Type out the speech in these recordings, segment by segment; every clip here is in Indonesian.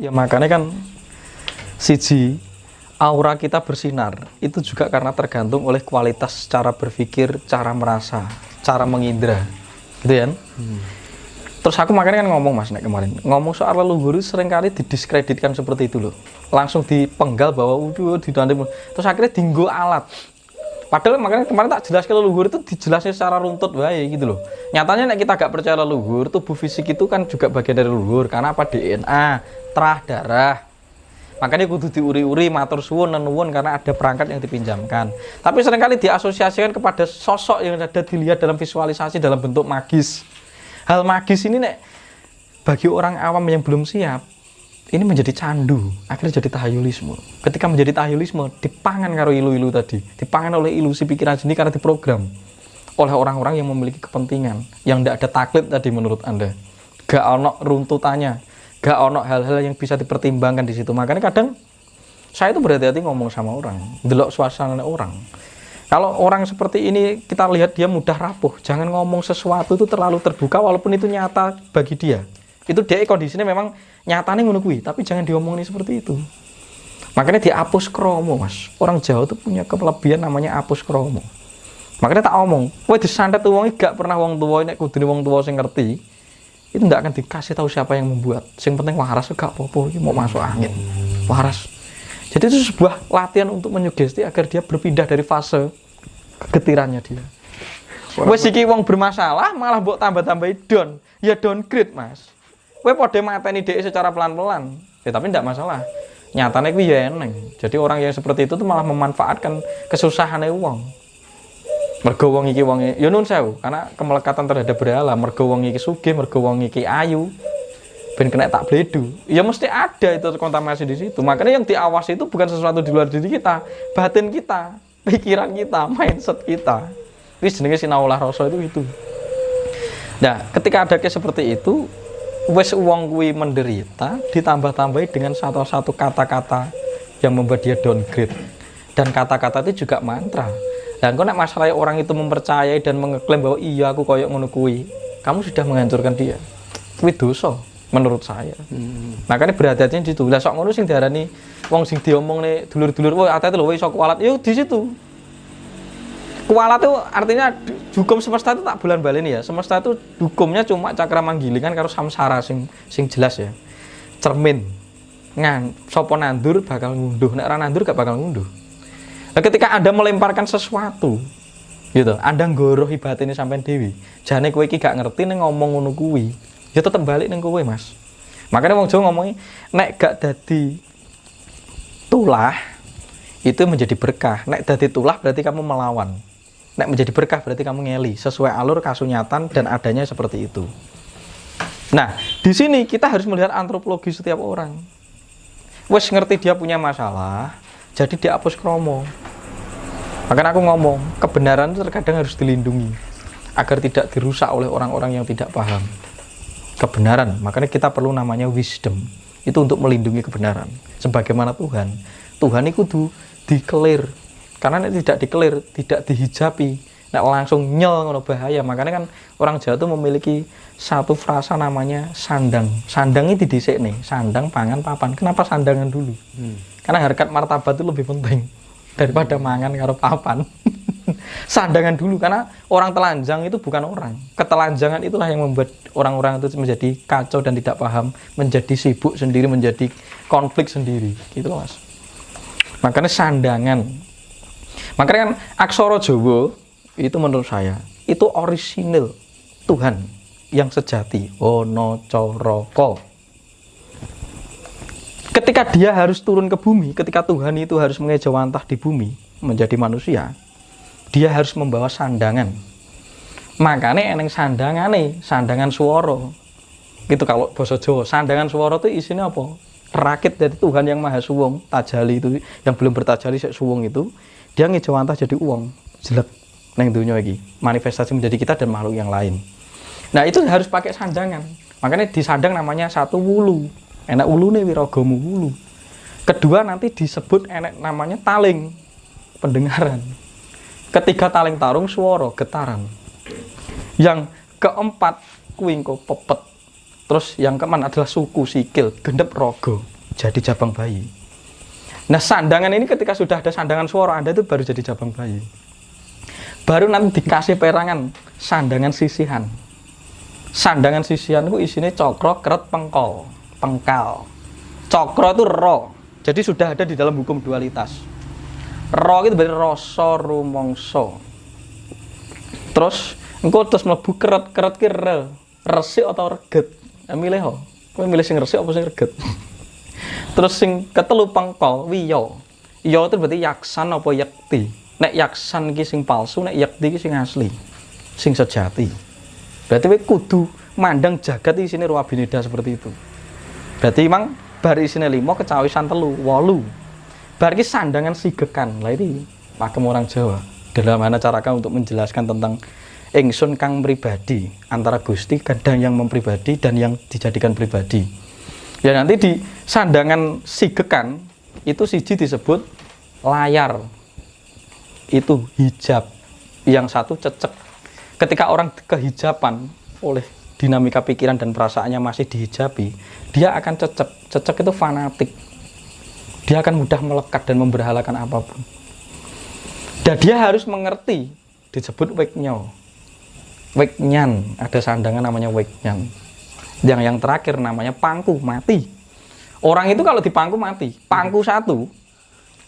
Ya makanya kan siji aura kita bersinar itu juga karena tergantung oleh kualitas cara berpikir, cara merasa, cara mengindra, gitu kan? Terus aku makanya kan ngomong Mas nek kemarin, ngomong soal leluhur seringkali didiskreditkan seperti itu loh, langsung dipenggal bahwa terus akhirnya dinggo alat. Padahal makanya kemarin tak jelaskan leluhur itu dijelaskan secara runtut wae gitu loh. Nyatanya nek kita gak percaya leluhur, tubuh fisik itu kan juga bagian dari leluhur karena apa? DNA, terah darah. Makanya kudu diuri-uri, matur suwun, nenuwun karena ada perangkat yang dipinjamkan. Tapi seringkali diasosiasikan kepada sosok yang ada dilihat dalam visualisasi dalam bentuk magis. Hal magis ini nek bagi orang awam yang belum siap, ini menjadi candu, akhirnya jadi tahayulisme. Ketika menjadi tahayulisme, dipangan karo ilu-ilu tadi, dipangan oleh ilusi pikiran sendiri karena diprogram oleh orang-orang yang memiliki kepentingan, yang tidak ada taklid tadi menurut Anda. Gak ono runtutannya, gak ono hal-hal yang bisa dipertimbangkan di situ. Makanya kadang saya itu berhati-hati ngomong sama orang, delok suasana orang. Kalau orang seperti ini kita lihat dia mudah rapuh, jangan ngomong sesuatu itu terlalu terbuka walaupun itu nyata bagi dia. Itu dia kondisinya memang nyatanya ngono kuwi, tapi jangan diomongin seperti itu. Makanya dihapus kromo, Mas. Orang Jawa itu punya kelebihan namanya hapus kromo. Makanya tak omong, kowe disantet wong gak pernah wong tuwa nek kudune wong tuwa sing ngerti. Itu ndak akan dikasih tahu siapa yang membuat. Sing penting waras gak apa-apa iki mau masuk angin. Waras. Jadi itu sebuah latihan untuk menyugesti agar dia berpindah dari fase kegetirannya dia. Wes iki wong bermasalah malah mbok tambah-tambahi down. Ya downgrade, Mas. Kowe padha mateni dhek secara pelan-pelan. Ya tapi ndak masalah. Nyatane kuwi ya eneng. Jadi orang yang seperti itu tuh malah memanfaatkan kesusahane wong. Mergo wong iki wonge ya nun sewu, karena kemelekatan terhadap berhala, mergo wong iki sugih, mergo wong iki ayu. Ben kena tak bledu. Ya mesti ada itu kontaminasi di situ. Makanya yang diawasi itu bukan sesuatu di luar diri kita, batin kita, pikiran kita, mindset kita. Wis jenenge sinaulah rasa itu. Nah, ketika ada kayak seperti itu, wis wong kuwi menderita ditambah-tambahi dengan satu-satu kata-kata yang membuat dia downgrade. Dan kata-kata itu juga mantra. Dan kok nek masalah orang itu mempercayai dan mengeklaim bahwa iya aku koyok ngono kuwi, kamu sudah menghancurkan dia. Kuwi dosa menurut saya. Makanya berhati-hati di situ. Lah sok ngono sing diarani wong sing diomongne dulur-dulur, "Woi, ate lho iso kualat." Yo di situ. Kualat itu artinya hukum semesta itu tak bulan balen ya. Semesta itu hukumnya cuma cakra manggilingan karo samsara sing jelas ya. Cermin. Sapa nandur bakal ngunduh, nek ora nandur gak bakal ngunduh. Nah, ketika Anda melemparkan sesuatu gitu, Anda nggorohi batine sampean dewi. Jane kowe iki gak ngerti ning ngomong ngono kuwi. Ya tetep balik ning kowe, Mas. Makanya wong Jawa ngomongi nek gak dadi tulah itu menjadi berkah. Nek dadi tulah berarti kamu melawan. Nek menjadi berkah berarti kamu ngeli sesuai alur kasunyatan dan adanya seperti itu. Nah, di sini kita harus melihat antropologi setiap orang. Wes ngerti dia punya masalah, jadi dihapus kromo. Makanya aku ngomong, kebenaran itu terkadang harus dilindungi agar tidak dirusak oleh orang-orang yang tidak paham. Kebenaran, makanya kita perlu namanya wisdom. Itu untuk melindungi kebenaran. Sebagaimana Tuhan itu dikelir. Karena tidak dikelir, tidak dihijabi, nek langsung nyel ngono bahaya. Makanya kan orang Jawa itu memiliki satu frasa namanya sandang. Sandang ini didhisik nih, sandang, pangan, papan. Kenapa sandangan dulu? Karena harkat martabat itu lebih penting daripada mangan karo papan. Sandangan dulu, karena orang telanjang itu bukan orang. Ketelanjangan itulah yang membuat orang-orang itu menjadi kacau dan tidak paham, menjadi sibuk sendiri, menjadi konflik sendiri. Gitu loh, Mas. Makanya sandangan. Makanya kan aksara Jawa itu menurut saya itu orisinil Tuhan yang sejati. Ono coroko. Ketika dia harus turun ke bumi, ketika Tuhan itu harus mengejawantah di bumi menjadi manusia, dia harus membawa sandangan. Makanya eneng sandangan swara. Gitu kalau basa Jawa, sandangan swara itu isinya apa? Rakit dari Tuhan yang Maha Suwung, tajali itu yang belum bertajali sik suwung itu, dia ngejawantah jadi uang, jelek neng dunia iki, manifestasi menjadi kita dan makhluk yang lain. Nah, itu harus pakai sandangan. Makanya disandang namanya satu wulu. Enak ulune wiragamu wulu. Kedua nanti disebut enak namanya taling, pendengaran. Ketiga taling tarung swara, getaran. Yang keempat kuwi engko pepet. Terus yang keempat adalah suku, sikil, gendep, rogo. Jadi jabang bayi. Nah, sandangan ini ketika sudah ada sandangan suara Anda itu baru jadi jabang bayi. Baru nanti dikasih perangan sandangan sisihan. Sandangan sisihan itu isinya cokro, keret, pengkal. Cokro itu ro. Jadi sudah ada di dalam hukum dualitas. Ro itu berarti rasa rumangsa. Terus engko terus mlebu keret ki resik atau reget. Milih ho. Kowe milih sing resik apa sing reget? Terus sing ketelu pengkol wiya. Iya itu berarti yaksan apa yakti. Nek yaksan ki sing palsu, nek yakti ki sing asli. Sing sejati. Berarti kowe kudu mandang jagat isine ruwa bineda seperti itu. Berarti memang bar isine 5 kecawisan 3, 8. Bar ki sandangan sigekan. Lah ini pakem orang Jawa. Dalam mana cara kamu untuk menjelaskan tentang ingsun kang pribadi antara Gusti kadang yang mempribadi dan yang dijadikan pribadi. Ya nanti di sandangan sigekan itu siji disebut layar. Itu hijab. Yang satu cecek. Ketika orang kehijaban oleh dinamika pikiran dan perasaannya masih dihijabi, dia akan cecek. Cecek itu fanatik. Dia akan mudah melekat dan memberhalakan apapun. Dan dia harus mengerti, disebut weknyo. Weknyan, ada sandangan namanya weknyan. Yang terakhir namanya pangku, mati. Orang itu kalau dipangku mati. Pangku 1,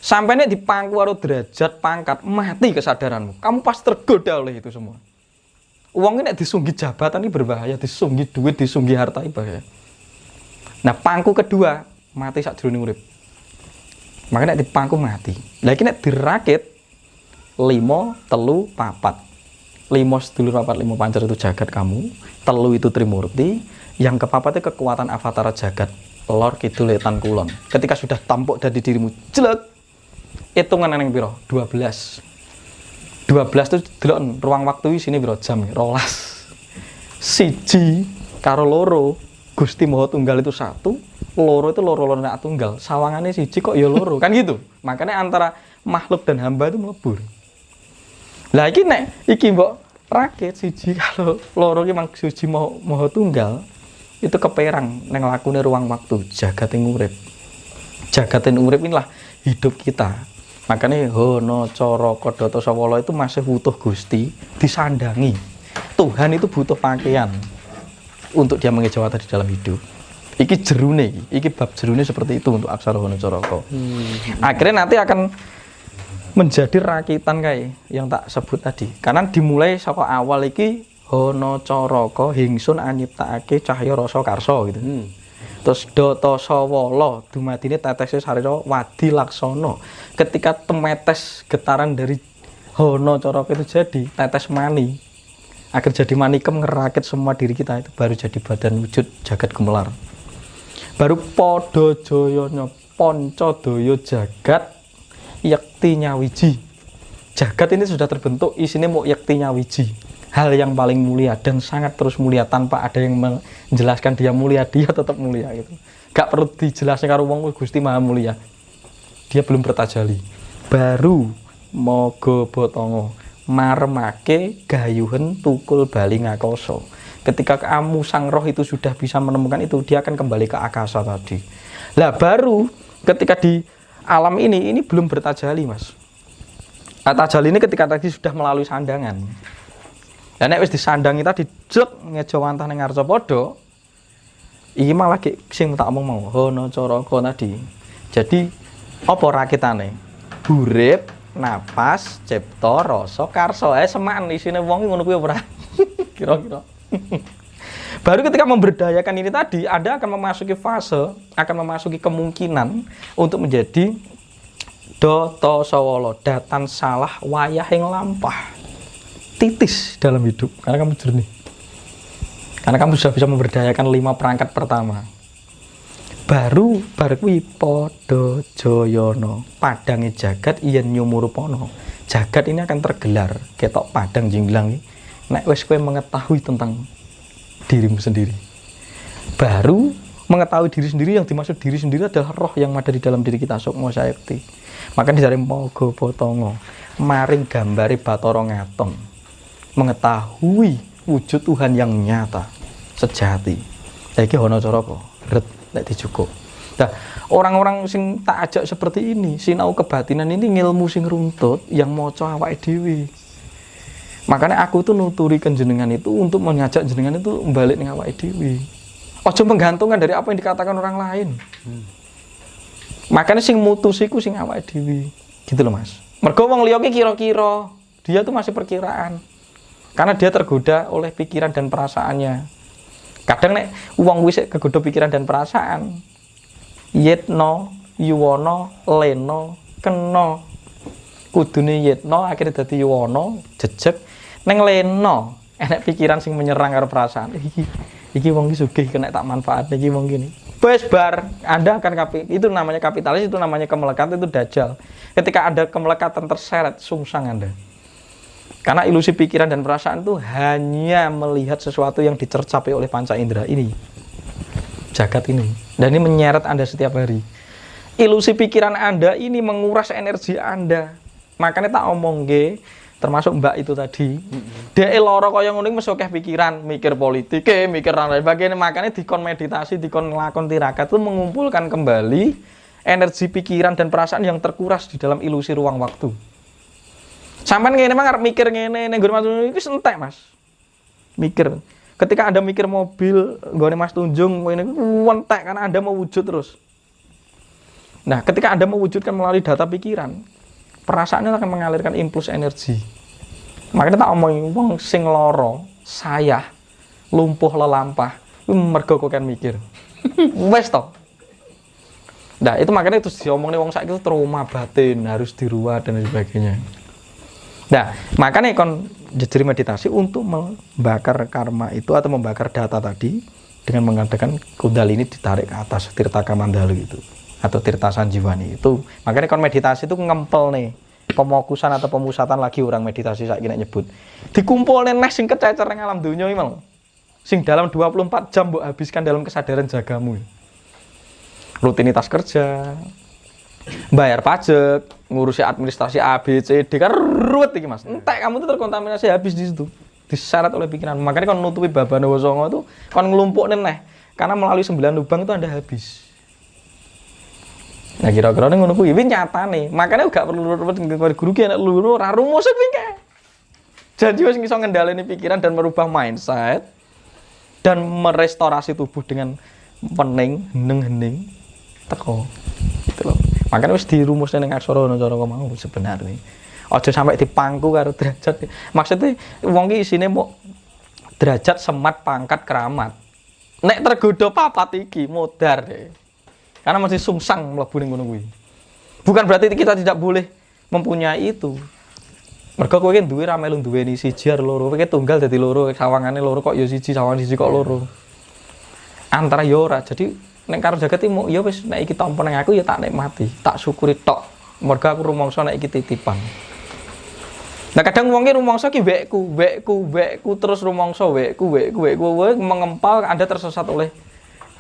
sampai nih dipangku karo derajat pangkat, mati kesadaranmu. Kamu pasti tergoda oleh itu semua. Uang ini disunggi jabatan ini berbahaya, disunggi duit, disunggi harta ini bahaya. Nah, pangku kedua, mati sakjroning urip. Makanya dipangku mati. Lagi nek dirakit 5, 3, 4. 5 sedulur 4, 5 pancer itu jagat kamu. 3 itu Trimurti. Yang kepapat itu kekuatan avatar jagat. Lor kidul etan kulon. Ketika sudah tampuk dari dirimu, jelek. Hitungan yang piro? 12. 12 itu delok ruang waktu sini piro jam? 12. Siji karo loro. Gusti Maha Tunggal itu 1, loro itu loro nak tunggal. Sawangannya siji kok ya loro. Kan gitu. Makanya antara makhluk dan hamba itu melebur. Lah iki nek iki mbok rakit siji kalau loro iki mang siji Maha Tunggal itu keperang neng lakune ruang waktu jagating urip. Jagating urip inilah hidup kita. Makanya Hono Coroko Doto Sawolo itu masih butuh Gusti disandangi. Tuhan itu butuh pakaian untuk dia mengejawata di dalam hidup. Iki jerune iki bab jerune seperti itu untuk aksara Hono Coroko. Akhirnya nanti akan menjadi rakitan kayak yang tak sebut tadi. Karena dimulai saka awal iki Hono Coroko hingsun anyiptakake cahya rasa karsa gitu. Terus Doto Sawolo dumadine tetese sarira wadi laksana. Ketika temetes getaran dari Hono Coroko itu jadi tetes mani. Agar jadi manikem ngerakit semua diri kita itu baru jadi badan wujud jagat gemelar. Baru Padha Jayana Pancadaya jagat yakti nyawiji. Jagat ini sudah terbentuk, isinya mau yakti nyawiji. Hal yang paling mulia dan sangat terus mulia tanpa ada yang menjelaskan dia mulia, dia tetap mulia gitu. Gak perlu dijelaskan karo wong Gusti Maha Mulia. Dia belum bertajali. Baru moga botongo maremake gayuhen tukul bali ngakoso. Ketika kamu sang roh itu sudah bisa menemukan itu, dia akan kembali ke akasa tadi. Lah baru ketika di alam ini belum bertajali, Mas. Tajali ini ketika tadi sudah melalui sandangan. Dan nek wis disandangi tadi jek ngejawantah ning ngarsa padha. Iki malah sing tak omong mau Hono Coroko tadi. Jadi apa rakitane? Urip, napas, cipta, rasa, karsa. Semaan isine wong ngono kuwi ora. Kira-kira. Baru ketika memberdayakan ini tadi, Anda akan memasuki fase, akan memasuki kemungkinan untuk menjadi Doto Sawolo, datan salah wayah yang lampah. Titis dalam hidup karena kamu jernih, karena kamu sudah bisa memberdayakan 5 perangkat pertama. Baru kuwi Padha Jayana padange jagat yen nyumurupono. Jagat ini akan tergelar ketok padang jinglang iki nek wis kowe mengetahui tentang dirimu sendiri. Baru mengetahui diri sendiri, yang dimaksud diri sendiri adalah roh yang ada di dalam diri kita, sukma sayekti. Maka dari moga potongo maring gambare Bathara Ngaton, mengetahui wujud Tuhan yang nyata, sejati. Saiki ana cara apa? Ret nek dicukup. Nah, orang-orang sing tak ajak seperti ini, sinau kebatinan ini ngilmu sing runtut yang maca awake dhewe. Makanya aku tuh nuturi jenengan itu untuk mengajak jenengan itu balik ning awake dhewe. Aja menggantungkan dari apa yang dikatakan orang lain. Makanya sing mutus iku sing awake dhewe. Gitu loh, Mas. Mergo wong liya ki kira-kira, dia tuh masih perkiraan. Karena dia tergoda oleh pikiran dan perasaannya. Kadang nek wong wis kegoda pikiran dan perasaan, yetno, yuwono, leno, kena. Kudune yetno akhirnya dadi yuwono, jejeg neng leno. Enek pikiran sing menyerang karo perasaan. Iki wong iki sugih kena tak manfaat iki wong gini. Wes bar, Anda akan itu namanya kapitalis, itu namanya kemelekat, itu dajjal. Ketika ada kemelekatan terseret, sungsang Anda. Karena ilusi pikiran dan perasaan itu hanya melihat sesuatu yang dicercapai oleh panca indera ini. Jagat ini. Dan ini menyeret Anda setiap hari. Ilusi pikiran Anda ini menguras energi Anda. Makanya tak omong termasuk Mbak itu tadi. Dia loro kaya ngono mesti akeh pikiran, mikir politik, mikir lain sebagainya. Makanya dikon meditasi, dikon nglakon tirakat itu mengumpulkan kembali energi pikiran dan perasaan yang terkuras di dalam ilusi ruang waktu. Sampai ngene mah arep mikir ngene ning nggon Mas Tunjung iki entek, Mas. Mikir. Ketika Anda mikir mobil nggone Mas Tunjung ngene entek karena Anda mau wujud terus. Nah, ketika Anda mewujudkan melalui data pikiran, perasaannya akan mengalirkan impuls energi. Makanya tak omongin wong sing loro, sayah, lumpuh lelampah, mergo kok kan mikir. Wes to. Nah, itu makanya itu diomongin wong saiki itu trauma batin, harus diruat dan sebagainya. Nah, makanya kon jadi meditasi untuk membakar karma itu atau membakar data tadi dengan mengadakan kundalini ditarik ke atas, tirta kamandalu itu atau tirta sanjiwani itu. Makanya kon meditasi itu ngempel nih pemokusan atau pemusatan lagi orang meditasi saiki nek nyebut. Dikumpulne neh sing kececer ning alam donya iki mau. Sing dalam 24 jam mbok habiskan dalam kesadaran jagamu. Rutinitas kerja, bayar pajak, ngurusi administrasi A, B, C, D, kan ruwet iki Mas. Entek kamu tuh terkontaminasi habis di situ. Diseret oleh pikiran. Makanya kon nutupi babane wasanga itu kon nglumpukne neh. Karena melalui 9 lubang itu Anda habis. Nah kira-kira ngono kuwi nyatane. Makanya gak perlu guru ki nek luru ora rumus iki kae. Jadi wis iso ngendhaleni pikiran dan merubah mindset dan merestorasi tubuh dengan pening, hening teko. Gitu loh. Makanya wis dirumusne ning aksara ana cara mau sebenarnya. Aja sampai dipangku karo derajat. Maksudnya wong iki isine mau derajat, semat, pangkat, keramat. Nek tergoda papat iki modar deh. Karena masih sungsang mlebu ning ngono kuwi. Bukan berarti kita tidak boleh mempunyai itu. Mergo kowe iki duwe ra melu duweni siji ar loro, kowe tunggal dadi loro, sawangane loro kok ya siji, sawangan siji kok loro. Antara ya ora. Jadi nek karo jagat iki ya wis nek iki tampa ning aku ya tak nikmati, tak syukuri tok. Mergo aku rumangsa nek iki titipan. Nah kadang wong ki rumangsa ki wekku terus rumangsa wekku mengempal Anda tersesat oleh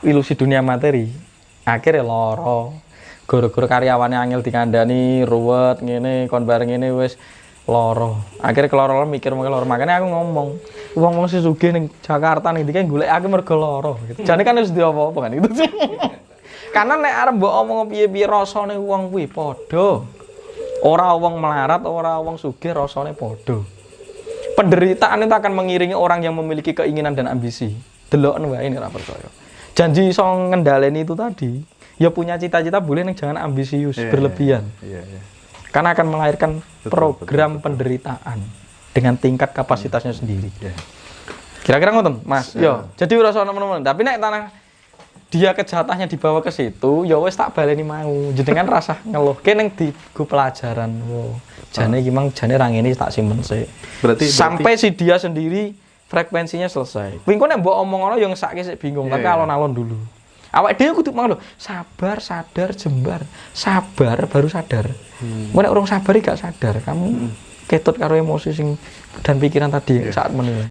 ilusi dunia materi. Akhirnya loro. Guru-guru karyawannya angel dikandani, ruwet ngene, kon bareng ngene wis loro. Akhirnya keloro mikir loro. Makanya aku ngomong, wong-wong sing sugih ning Jakarta ning iki golek aku mergo loro gitu. Jane kan wis duwe apa-apa kan itu. Karena nek arep mbok omong piye-piye rasane wong kuwi padha. Ora wong melarat, ora wong sugih rasane padha. Penderitaan itu akan mengiringi orang yang memiliki keinginan dan ambisi. Deloken wae nek ora percaya. Janji iso ngendhaleni itu tadi. Ya punya cita-cita boleh ning jangan ambisius, berlebihan. Iya. Karena akan melahirkan program penderitaan dengan tingkat kapasitasnya sendiri. Kira-kira ngoten, Mas. Yo, jadi ora ono nemen-nemen. Tapi nek tanah dia kejahatannya dibawa ke situ, ya wis tak baleni mau. Jenengan rasa ngeluh kene digo pelajaran. Wow. Jane iki mang jane ra ngene tak simpen sik. Berarti sampai si dia sendiri frekuensinya selesai. Kuwi kok nek mbok omong ngono yo ngesake sik bingung, tapi alon-alon dulu. Awake dhewe kudu mang lho, sabar, sadar, jembar. Sabar baru sadar. Nek urung sabar gak sadar, kamu ketut karo emosi sing dan pikiran tadi saat menilai.